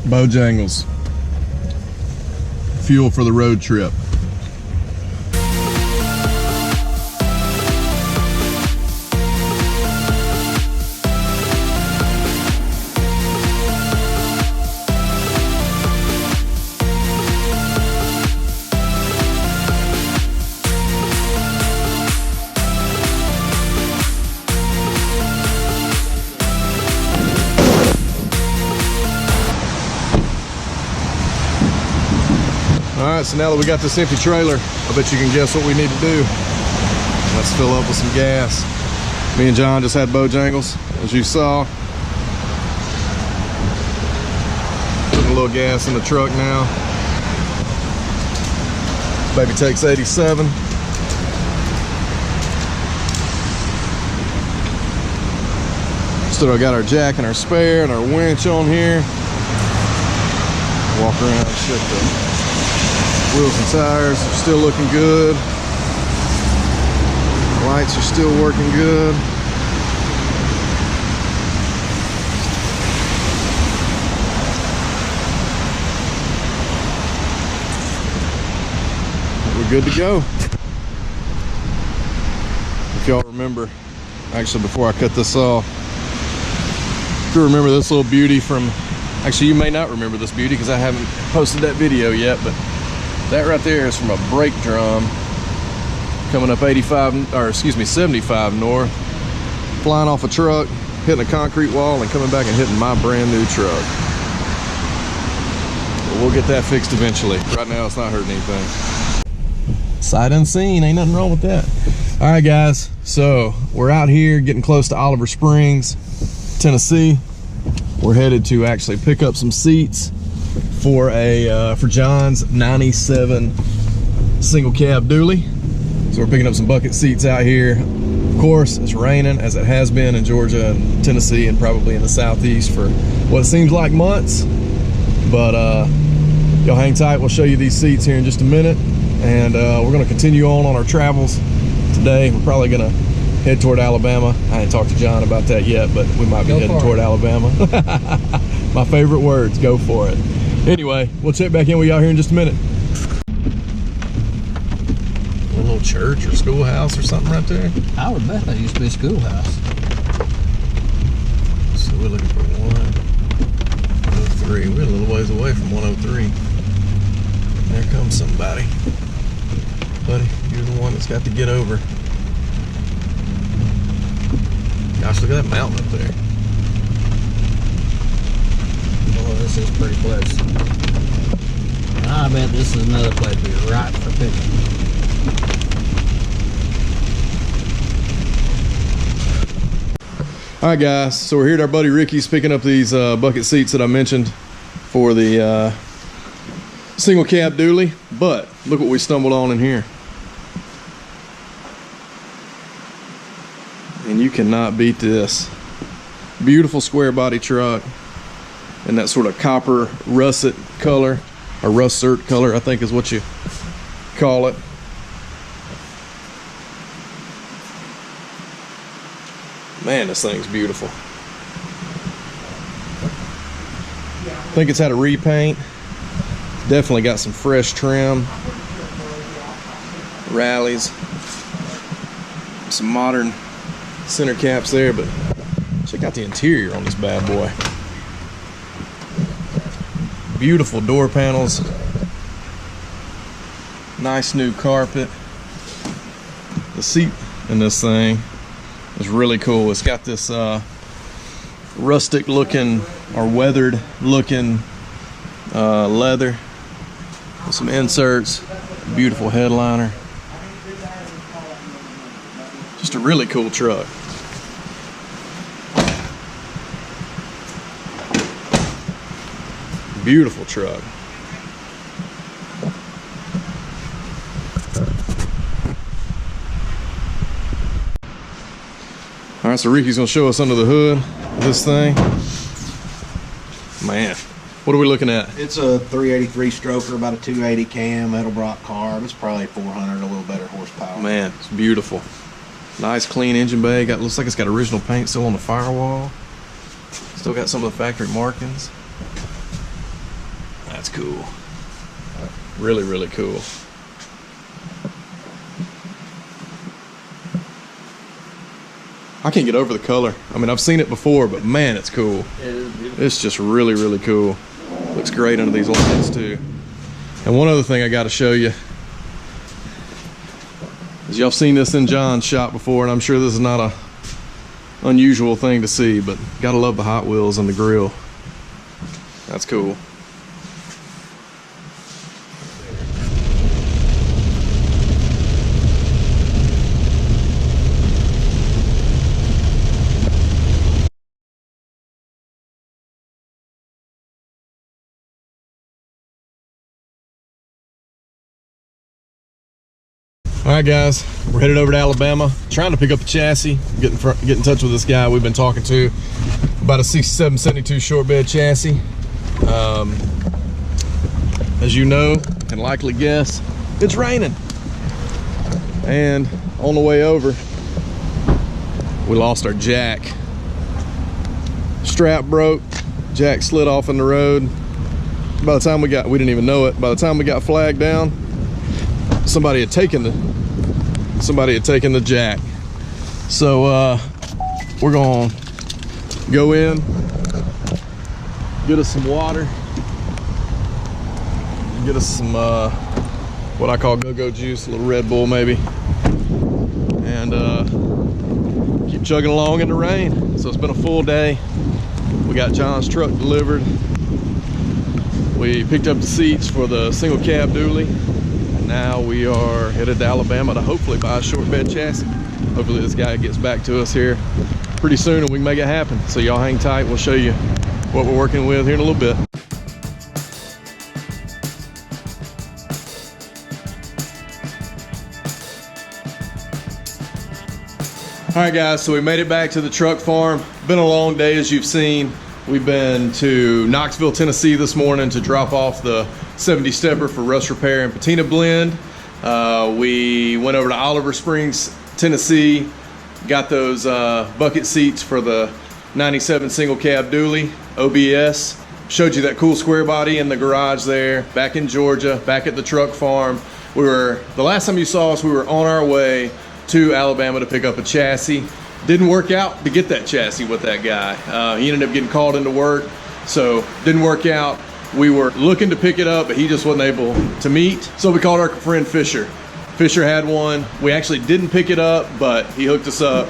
Bojangles. Fuel for the road trip. Alright, so now that we got this empty trailer, I bet you can guess what we need to do. Let's fill up with some gas. Me and John just had Bojangles, as you saw. Putting a little gas in the truck now. Baby takes 87. Still got our jack and our spare and our winch on here. Walk around and check the wheels and tires are still looking good. Lights are still working good. We're good to go. If y'all remember, actually before I cut this off, if you remember this little beauty from, actually you may not remember this beauty because I haven't posted that video yet, but that right there is from a brake drum coming up 75 north, flying off a truck, hitting a concrete wall and coming back and hitting my brand new truck. But we'll get that fixed eventually. Right now it's not hurting anything. Sight unseen, ain't nothing wrong with that. All right guys, so we're out here getting close to Oliver Springs, Tennessee. We're headed to actually pick up some seats for John's 97 single cab dually. So we're picking up some bucket seats out here. Of course, it's raining as it has been in Georgia and Tennessee and probably in the southeast for what seems like months. But y'all hang tight, we'll show you these seats here in just a minute. And we're gonna continue on our travels today. We're probably gonna head toward Alabama. I ain't talked to John about that yet, but we might be heading toward Alabama. My favorite words, go for it. Anyway, we'll check back in with y'all here in just a minute. A little church or schoolhouse or something right there. I would bet that used to be a schoolhouse. So we're looking for 103. We're a little ways away from 103. There comes somebody. Buddy, you're the one that's got to get over. Gosh, look at that mountain up there. Oh, this is pretty close. I bet this is another place we're right for picking. All right, guys. So we're here at our buddy Ricky's picking up these bucket seats that I mentioned for the single cab dually. But look what we stumbled on in here. And you cannot beat this. Beautiful square body truck. And that sort of copper russet color, or russet color, I think is what you call it. Man, this thing's beautiful. I think it's had a repaint. Definitely got some fresh trim. Rallies. Some modern center caps there, but check out the interior on this bad boy. Beautiful door panels, nice new carpet. The seat in this thing is really cool. It's got this rustic looking or weathered looking leather with some inserts, beautiful headliner. Just a really cool truck. Beautiful truck. All right, so Ricky's gonna show us under the hood of this thing. Man, what are we looking at? It's a 383 stroker, about a 280 cam, Edelbrock carb. It's probably 400, a little better horsepower. Man, it's beautiful. Nice clean engine bay. Looks like it's got original paint still on the firewall. Still got some of the factory markings. That's cool. Really, really cool. I can't get over the color. I mean, I've seen it before, but man, it's cool. It is beautiful. It's just really, really cool. Looks great under these lights too. And one other thing I got to show you is y'all seen this in John's shop before, and I'm sure this is not a unusual thing to see, but gotta love the Hot Wheels and the grill. That's cool. All right, guys, we're headed over to Alabama, trying to pick up a chassis, get in touch with this guy we've been talking to about a 6772 short bed chassis. As you know, and likely guess, it's raining. And on the way over, we lost our jack. Strap broke, jack slid off in the road. By the time we didn't even know it, by the time we got flagged down, somebody had taken the jack. So we're gonna go in, get us some water, get us some what I call go-go juice, a little Red Bull maybe, and keep chugging along in the rain. So it's been a full day. We got John's truck delivered. We picked up the seats for the single cab dually. Now we are headed to Alabama to hopefully buy a short bed chassis. Hopefully this guy gets back to us here pretty soon and we can make it happen. So y'all hang tight. We'll show you what we're working with here in a little bit. All right, guys, so we made it back to the truck farm. Been a long day, as you've seen. We've been to Knoxville, Tennessee this morning to drop off the 70 stepper for rust repair and patina blend. We went over to Oliver Springs, Tennessee, got those bucket seats for the 97 single cab dually, OBS. Showed you that cool square body in the garage there. Back in Georgia, back at the truck farm. The last time you saw us, we were on our way to Alabama to pick up a chassis. Didn't work out to get that chassis with that guy. He ended up getting called into work, so didn't work out. We were looking to pick it up, but he just wasn't able to meet. So we called our friend Fisher. Fisher had one. We actually didn't pick it up, but he hooked us up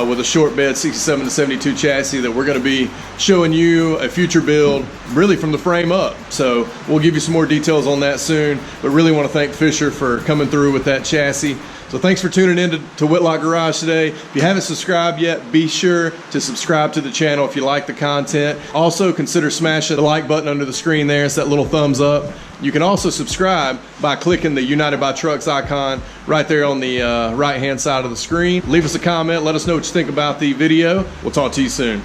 with a short bed 67 to 72 chassis that we're gonna be showing you a future build, really from the frame up. So we'll give you some more details on that soon, but really wanna thank Fisher for coming through with that chassis. So thanks for tuning in to Whitlock Garage today. If you haven't subscribed yet, be sure to subscribe to the channel if you like the content. Also, consider smashing the like button under the screen there. It's that little thumbs up. You can also subscribe by clicking the United by Trucks icon right there on the right-hand side of the screen. Leave us a comment. Let us know what you think about the video. We'll talk to you soon.